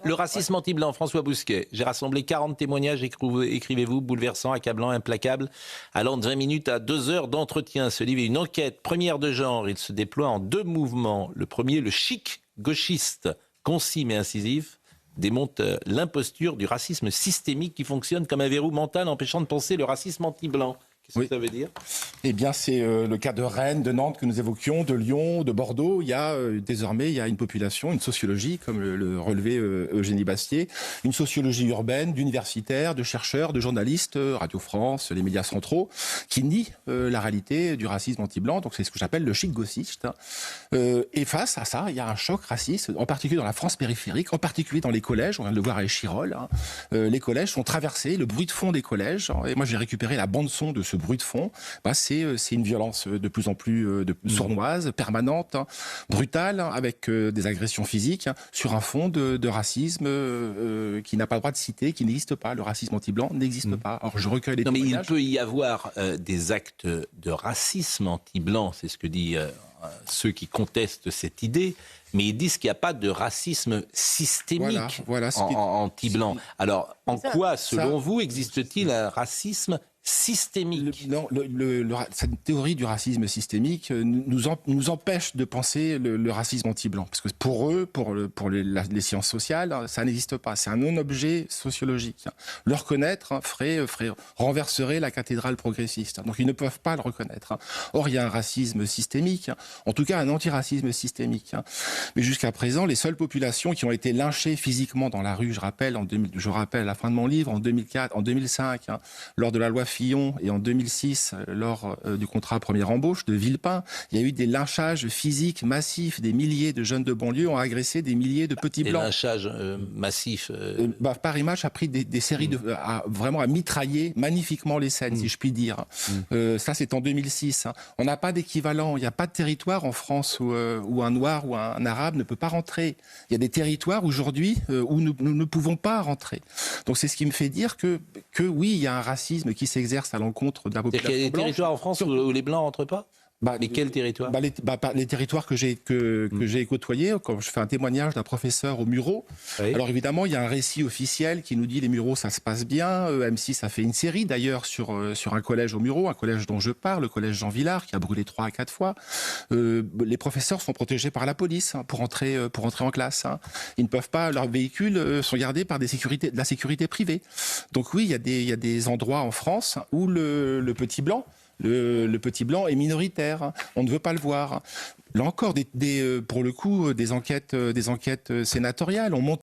Le racisme anti-blanc, François Bousquet. J'ai rassemblé 40 témoignages, écrivez-vous, bouleversants, accablants, implacables, allant de 20 minutes à 2 heures d'entretien. Ce livre est une enquête première de genre. Il se déploie en 2 mouvements. Le premier, le chic gauchiste, concis mais incisif, démonte l'imposture du racisme systémique qui fonctionne comme un verrou mental empêchant de penser le racisme anti-blanc. Qu'est-ce que ça veut dire ? Eh bien, c'est le cas de Rennes, de Nantes que nous évoquions, de Lyon, de Bordeaux. Il y a désormais une population, une sociologie, comme le relevait Eugénie Bastier, une sociologie urbaine, d'universitaires, de chercheurs, de journalistes, Radio France, les médias centraux, qui nient la réalité du racisme anti-blanc. Donc, c'est ce que j'appelle le chic gauchiste. Et face à ça, il y a un choc raciste, en particulier dans la France périphérique, en particulier dans les collèges. On vient de le voir à Échirolles. Les collèges sont traversés, le bruit de fond des collèges. Et moi, j'ai récupéré la bande-son de ce bruit de fond, c'est une violence de plus en plus sournoise, permanente, brutale, avec des agressions physiques, sur un fond de racisme qui n'a pas le droit de citer, qui n'existe pas. Le racisme anti-blanc n'existe pas. Alors je recueille les témoignages. Mais il peut y avoir des actes de racisme anti-blanc, c'est ce que disent ceux qui contestent cette idée, mais ils disent qu'il n'y a pas de racisme systémique anti-blanc. Alors, en quoi, selon vous, existe-t-il un racisme systémique? Cette théorie du racisme systémique nous empêche de penser le racisme anti-blanc. Parce que pour eux, pour les sciences sociales, ça n'existe pas. C'est un non-objet sociologique. Le reconnaître renverserait la cathédrale progressiste. Donc ils ne peuvent pas le reconnaître. Or, il y a un racisme systémique, en tout cas un antiracisme systémique. Mais jusqu'à présent, les seules populations qui ont été lynchées physiquement dans la rue, je rappelle à la fin de mon livre, en 2004, en 2005, lors de la loi Fillon, et en 2006, lors du contrat première embauche de Villepin, il y a eu des lynchages physiques massifs. Des milliers de jeunes de banlieue ont agressé des milliers de petits blancs. Des lynchages massifs Paris Match a pris des séries vraiment à mitrailler magnifiquement les scènes, si je puis dire. Ça, c'est en 2006. On n'a pas d'équivalent. Il n'y a pas de territoire en France où un noir ou un arabe ne peut pas rentrer. Il y a des territoires aujourd'hui où nous ne pouvons pas rentrer. Donc c'est ce qui me fait dire que oui, il y a un racisme qui s'exerce à l'encontre de la population blanche. Il y a des territoires en France où les Blancs n'entrent pas ? Mais quel territoire ? Les territoires que j'ai côtoyés, quand je fais un témoignage d'un professeur au Mureaux. Oui. Alors évidemment, il y a un récit officiel qui nous dit les Mureaux, ça se passe bien. M6 a fait une série d'ailleurs sur un collège au Mureaux, un collège dont je parle, le collège Jean Villard, qui a brûlé 3 à 4 fois. Les professeurs sont protégés par la police pour entrer en classe. Ils ne peuvent pas, leurs véhicules sont gardés par de la sécurité privée. Donc oui, il y a des endroits en France où le petit blanc, le petit blanc est minoritaire, on ne veut pas le voir. Là encore, pour le coup, des enquêtes sénatoriales ont montré